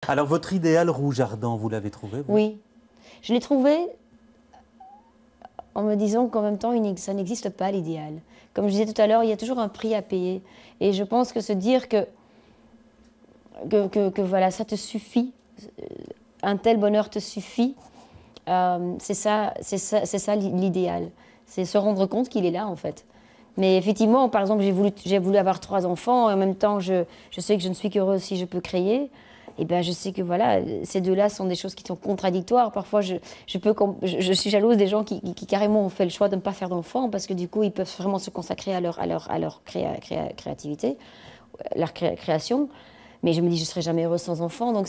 Alors, votre idéal rouge ardent, vous l'avez trouvé, vous? Oui, je l'ai trouvé en me disant qu'en même temps, ça n'existe pas l'idéal. Comme je disais tout à l'heure, il y a toujours un prix à payer. Et je pense que se dire que voilà, ça te suffit, un tel bonheur te suffit, c'est ça l'idéal. C'est se rendre compte qu'il est là, en fait. Mais effectivement, par exemple, j'ai voulu avoir 3 enfants, et en même temps, je sais que je ne suis qu'heureuse si je peux créer. Et ben, je sais que voilà, ces deux-là sont des choses qui sont contradictoires. Parfois, je suis jalouse des gens qui carrément ont fait le choix de ne pas faire d'enfants parce que du coup, ils peuvent vraiment se consacrer à leur créativité, leur création. Mais je me dis, je ne serai jamais heureuse sans enfants. Donc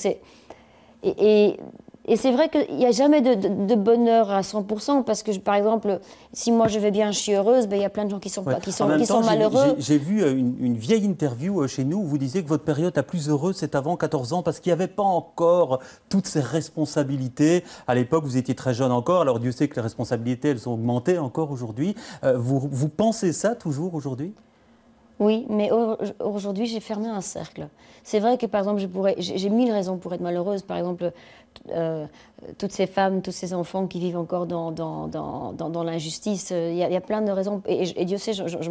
et c'est vrai qu'il n'y a jamais de bonheur à 100% parce que, par exemple, si moi je vais bien, je suis heureuse, ben, il y a plein de gens qui sont malheureux. J'ai vu une vieille interview chez nous où vous disiez que votre période la plus heureuse, c'est avant 14 ans parce qu'il n'y avait pas encore toutes ces responsabilités. À l'époque, vous étiez très jeune encore, alors Dieu sait que les responsabilités, elles ont augmenté encore aujourd'hui. Vous pensez ça toujours aujourd'hui ? Oui, mais aujourd'hui, j'ai fermé un cercle. C'est vrai que, par exemple, j'ai 1000 raisons pour être malheureuse. Par exemple, toutes ces femmes, tous ces enfants qui vivent encore dans l'injustice, il y a plein de raisons. Et Dieu sait, je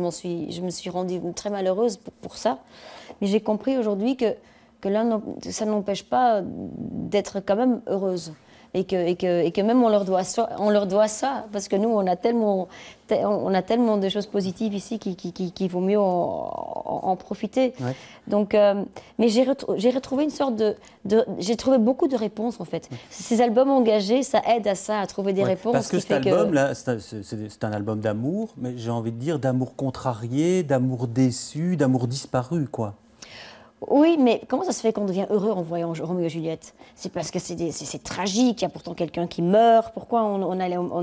me suis rendue très malheureuse pour ça. Mais j'ai compris aujourd'hui que ça n'empêche pas d'être quand même heureuse. Et que même on leur doit ça, parce que nous, on a tellement de choses positives ici qu'il vaut mieux en profiter. Ouais. Donc, mais j'ai retrouvé une sorte j'ai trouvé beaucoup de réponses, en fait. Ouais. Ces albums engagés, ça aide à ça, à trouver des réponses. Parce que cet album-là, c'est un album d'amour, mais j'ai envie de dire d'amour contrarié, d'amour déçu, d'amour disparu, quoi. Oui, mais comment ça se fait qu'on devient heureux en voyant Roméo et Juliette? C'est parce que c'est tragique, il y a pourtant quelqu'un qui meurt. Pourquoi on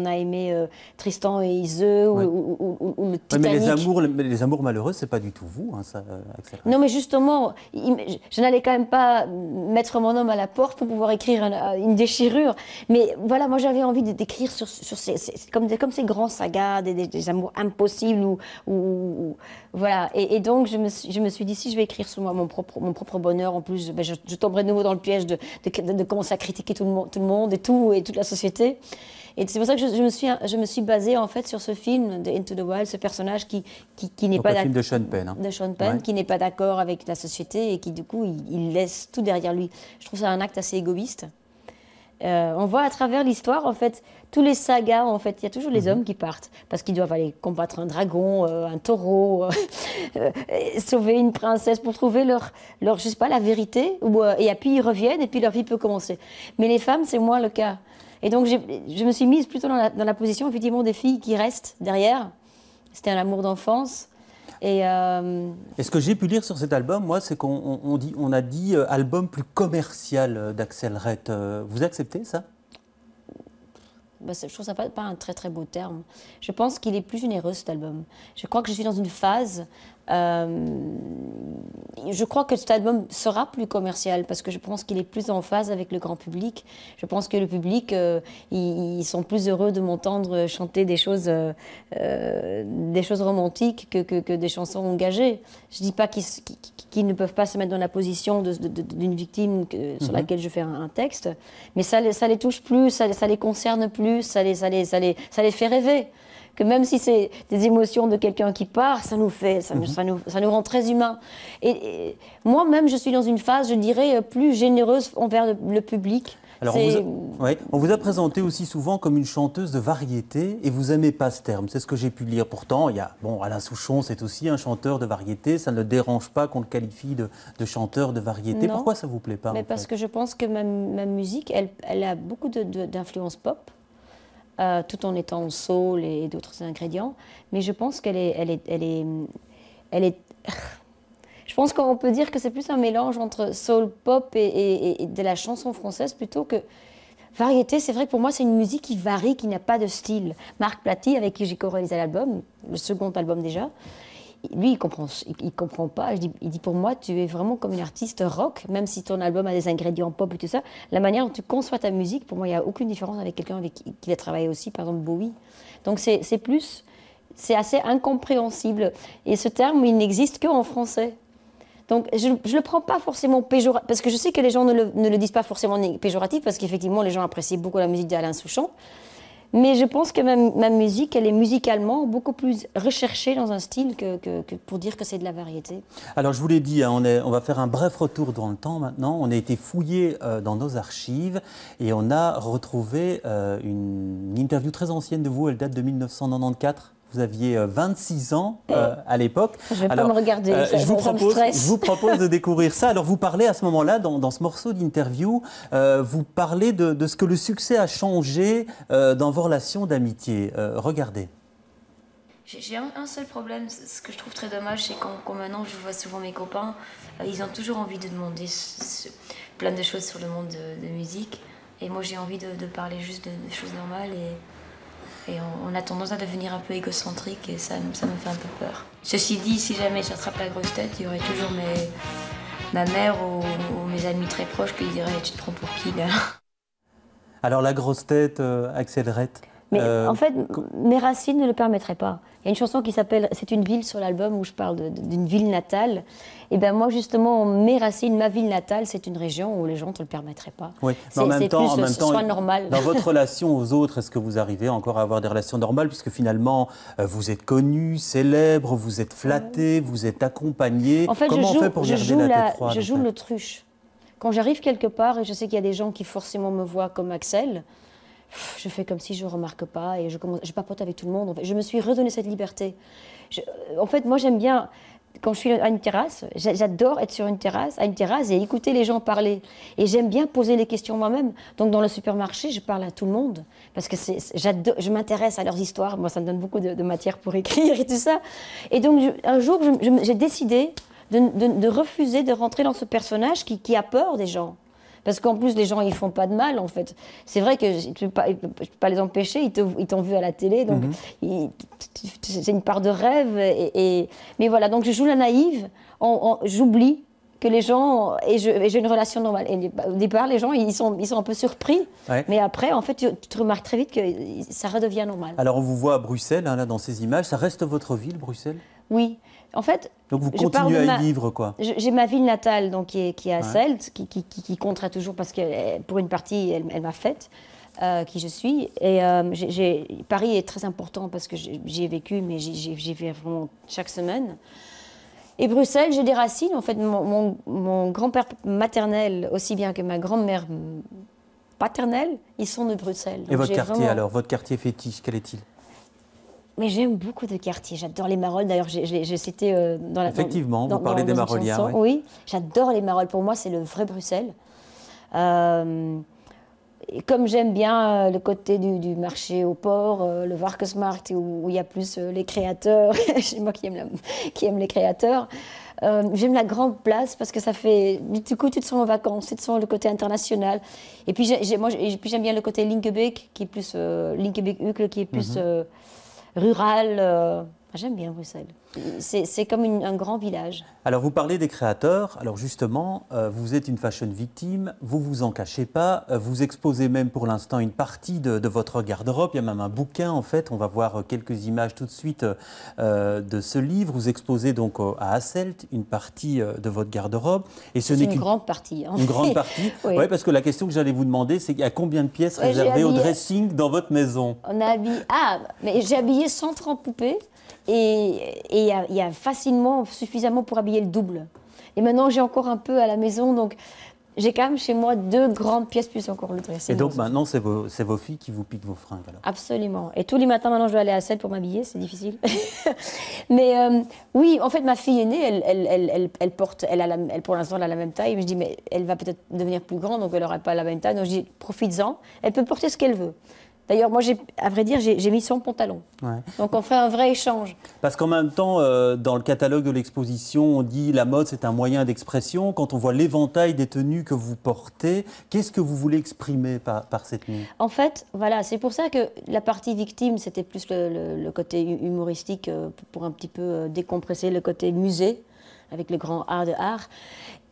a aimé Tristan et Iseult ou le Titanic? Mais les amours malheureux, c'est pas du tout vous, hein, ça, Axelle. Non, mais justement, je n'allais quand même pas mettre mon homme à la porte pour pouvoir écrire une déchirure. Mais voilà, moi j'avais envie d'écrire sur comme ces grands sagas, des amours impossibles. Voilà. Et donc je me suis dit, si je vais écrire sur moi mon propre bonheur, en plus, ben, je tomberai de nouveau dans le piège de commencer à critiquer tout le monde et toute la société. Et c'est pour ça que je me suis basée en fait sur ce film de Into the Wild, ce personnage qui n'est pas d'accord. Le film de Sean Penn. Hein. De Sean Penn, qui n'est pas d'accord avec la société et qui du coup il laisse tout derrière lui. Je trouve ça un acte assez égoïste. On voit à travers l'histoire, en fait, tous les sagas, en fait, il y a toujours les hommes qui partent parce qu'ils doivent aller combattre un dragon, un taureau, sauver une princesse pour trouver je sais pas, la vérité. Et puis ils reviennent et puis leur vie peut commencer. Mais les femmes, c'est moins le cas. Et donc je me suis mise plutôt dans la position, effectivement, des filles qui restent derrière. C'était un amour d'enfance. Et ce que j'ai pu lire sur cet album, moi, c'est qu'on a dit album plus commercial d'Axelle Red. Vous acceptez ça? Je trouve ça pas un très très beau terme. Je pense qu'il est plus généreux, cet album. Je crois que je suis dans une phase... je crois que cet album sera plus commercial parce que je pense qu'il est plus en phase avec le grand public. Je pense que le public, ils sont plus heureux de m'entendre chanter des choses romantiques que des chansons engagées. Je ne dis pas qu'ils ne peuvent pas se mettre dans la position d'une victime sur laquelle je fais un texte, mais ça les touche plus, ça les concerne plus, ça les fait rêver. Que même si c'est des émotions de quelqu'un qui part, ça nous rend très humains. Et moi-même, je suis dans une phase, je dirais, plus généreuse envers le public. Alors, on vous a présenté aussi souvent comme une chanteuse de variété, et vous n'aimez pas ce terme, c'est ce que j'ai pu lire. Pourtant, il y a, Alain Souchon, c'est aussi un chanteur de variété, ça ne dérange pas qu'on le qualifie de chanteur de variété. Non. Pourquoi ça ne vous plaît pas? Parce que je pense que ma musique, elle a beaucoup d'influence pop. Tout en étant soul et d'autres ingrédients, mais je pense qu'elle est je pense qu'on peut dire que c'est plus un mélange entre soul pop et de la chanson française plutôt que variété. C'est vrai que pour moi c'est une musique qui varie, qui n'a pas de style. Marc Platy, avec qui j'ai co-réalisé l'album, le second album déjà, lui, il comprend pas. Il dit, pour moi, tu es vraiment comme une artiste rock, même si ton album a des ingrédients pop et tout ça. La manière dont tu conçois ta musique, pour moi, il n'y a aucune différence avec quelqu'un avec qui il a travaillé aussi, par exemple Bowie. Donc c'est assez incompréhensible. Et ce terme, il n'existe qu'en français. Donc, je ne le prends pas forcément péjoratif, parce que je sais que les gens ne le disent pas forcément péjoratif, parce qu'effectivement, les gens apprécient beaucoup la musique d'Alain Souchon. Mais je pense que ma musique, elle est musicalement beaucoup plus recherchée dans un style que pour dire que c'est de la variété. Alors, je vous l'ai dit, hein, on va faire un bref retour dans le temps maintenant. On a été fouillé dans nos archives et on a retrouvé une interview très ancienne de vous. Elle date de 1994. Vous aviez 26 ans à l'époque. Je ne vais pas me regarder, je vous propose de découvrir ça. Alors vous parlez à ce moment-là, dans ce morceau d'interview, vous parlez de ce que le succès a changé dans vos relations d'amitié. Regardez. J'ai un seul problème, ce que je trouve très dommage, c'est quand maintenant je vois souvent mes copains, ils ont toujours envie de demander plein de choses sur le monde de musique. Et moi j'ai envie de parler juste de choses normales et on a tendance à devenir un peu égocentrique et ça me fait un peu peur. Ceci dit, si jamais j'attrape la grosse tête, il y aurait toujours ma mère ou mes amis très proches qui diraient « tu te prends pour qui là ?» Alors la grosse tête, Axel Red. Mais en fait, mes racines ne le permettraient pas. Il y a une chanson qui s'appelle « C'est une ville » sur l'album où je parle d'une ville natale. Et bien moi, justement, mes racines, ma ville natale, c'est une région où les gens ne te le permettraient pas. Oui, mais en même temps, normal. Dans votre relation aux autres, est-ce que vous arrivez encore à avoir des relations normales? Puisque finalement, vous êtes connu, célèbre, vous êtes flatté, vous êtes accompagné. En fait, comment on fait pour garder la tête froide? Je joue l'autruche. Quand j'arrive quelque part et je sais qu'il y a des gens qui forcément me voient comme Axel, je fais comme si je ne remarque pas et je papote avec tout le monde. En fait, je me suis redonné cette liberté. En fait, moi, j'aime bien, quand je suis à une terrasse, j'adore être sur à une terrasse et écouter les gens parler. Et j'aime bien poser les questions moi-même. Donc, dans le supermarché, je parle à tout le monde parce que je m'intéresse à leurs histoires. Moi, ça me donne beaucoup de matière pour écrire et tout ça. Et donc, un jour, j'ai décidé de refuser de rentrer dans ce personnage qui a peur des gens. Parce qu'en plus, les gens, ils ne font pas de mal, en fait. C'est vrai que je ne peux pas les empêcher, ils t'ont vu à la télé, donc c'est une part de rêve. Mais voilà, donc je joue la naïve, j'oublie que les gens... Et j'ai une relation normale. Et au départ, les gens, ils sont un peu surpris. Ouais. Mais après, en fait, tu te remarques très vite que ça redevient normal. Alors, on vous voit à Bruxelles, hein, là, dans ces images. Ça reste votre ville, Bruxelles? Oui. En fait, donc vous continuez à y vivre, quoi. J'ai ma ville natale, donc, qui est à Celt, qui comptera toujours parce que pour une partie, elle m'a faite, qui je suis. Et Paris est très important parce que j'y ai vécu, mais j'y vais vraiment chaque semaine. Et Bruxelles, j'ai des racines. En fait, mon grand-père maternel, aussi bien que ma grand-mère paternelle, ils sont de Bruxelles. Donc et votre quartier, alors, votre quartier fétiche, quel est-il? Mais j'aime beaucoup de quartiers. J'adore les Marolles. D'ailleurs, j'ai cité dans la... Effectivement, vous parlez des Marolliens. Oui, j'adore les Marolles. Pour moi, c'est le vrai Bruxelles. Et comme j'aime bien le côté du marché au port, le Varkensmarkt, où il y a plus les créateurs, c'est moi qui aime les créateurs. J'aime la grande place parce que ça fait... Du coup, tu te sens en vacances, tu te sens le côté international. Et puis, j'aime bien le côté Linkebeek, qui est plus... Linkebeek-Uccle, qui est plus... rural, j'aime bien Bruxelles. C'est comme un grand village. Alors vous parlez des créateurs, alors justement, vous êtes une fashion victime, vous vous en cachez pas, vous exposez même pour l'instant une partie de votre garde-robe, il y a même un bouquin en fait, on va voir quelques images tout de suite de ce livre, vous exposez donc à Hasselt une partie de votre garde-robe. C'est une grande partie. Hein. Une grande partie, oui. Ouais, parce que la question que j'allais vous demander, c'est il y a combien de pièces réservées au dressing dans votre maison? On a habillé... Ah, mais j'ai habillé 130 poupées. Et il y a facilement, suffisamment pour habiller le double. Et maintenant, j'ai encore un peu à la maison, donc j'ai quand même chez moi 2 grandes pièces, plus encore le dressing. Et donc maintenant, c'est vos filles qui vous piquent vos fringues alors? Absolument. Et tous les matins, maintenant, je dois aller à Celle pour m'habiller, c'est difficile. Mais oui, en fait, ma fille aînée, elle porte, pour l'instant, elle a la même taille. Mais je dis, mais elle va peut-être devenir plus grande, donc elle n'aura pas la même taille. Donc je dis, profites-en, elle peut porter ce qu'elle veut. D'ailleurs, moi, à vrai dire, j'ai mis son pantalon. Ouais. Donc, on ferait un vrai échange. Parce qu'en même temps, dans le catalogue de l'exposition, on dit la mode, c'est un moyen d'expression. Quand on voit l'éventail des tenues que vous portez, qu'est-ce que vous voulez exprimer par cette tenue? En fait, voilà, c'est pour ça que la partie victime, c'était plus le côté humoristique pour un petit peu décompresser le côté musée, avec le grand art de art.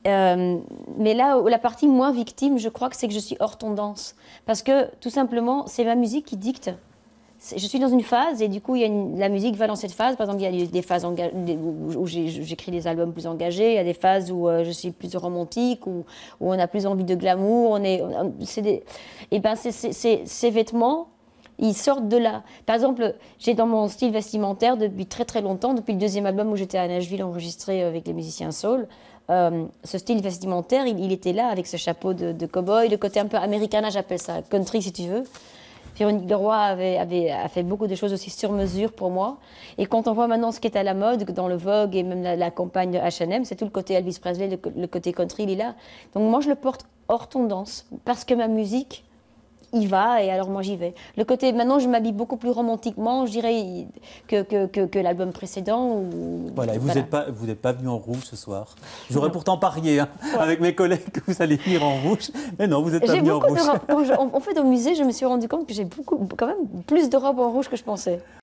Mais là, la partie moins victime, je crois que c'est que je suis hors tendance. Parce que, tout simplement, c'est ma musique qui dicte je suis dans une phase et du coup, la musique va dans cette phase. Par exemple, il y a des phases où j'écris des albums plus engagés, il y a des phases où je suis plus romantique, où on a plus envie de glamour. Et ben, ces vêtements, ils sortent de là. Par exemple, j'ai dans mon style vestimentaire depuis très très longtemps, depuis le deuxième album où j'étais à Nashville enregistré avec les musiciens soul. Ce style vestimentaire, il était là avec ce chapeau de cow-boy, le côté un peu americana, j'appelle ça, country si tu veux. Véronique Leroy a fait beaucoup de choses aussi sur mesure pour moi. Et quand on voit maintenant ce qui est à la mode dans le Vogue et même la campagne de H&M, c'est tout le côté Elvis Presley, le côté country, il est là. Donc moi, je le porte hors tendance parce que ma musique y va et alors moi j'y vais. Le côté, maintenant je m'habille beaucoup plus romantiquement, je dirais, que l'album précédent. Voilà, et vous n'êtes pas venu en rouge ce soir. J'aurais pourtant parié avec mes collègues que vous allez venir en rouge, mais non, vous n'êtes pas venu en rouge. Quand on fait au musée, je me suis rendu compte que j'ai quand même plus de robes en rouge que je pensais.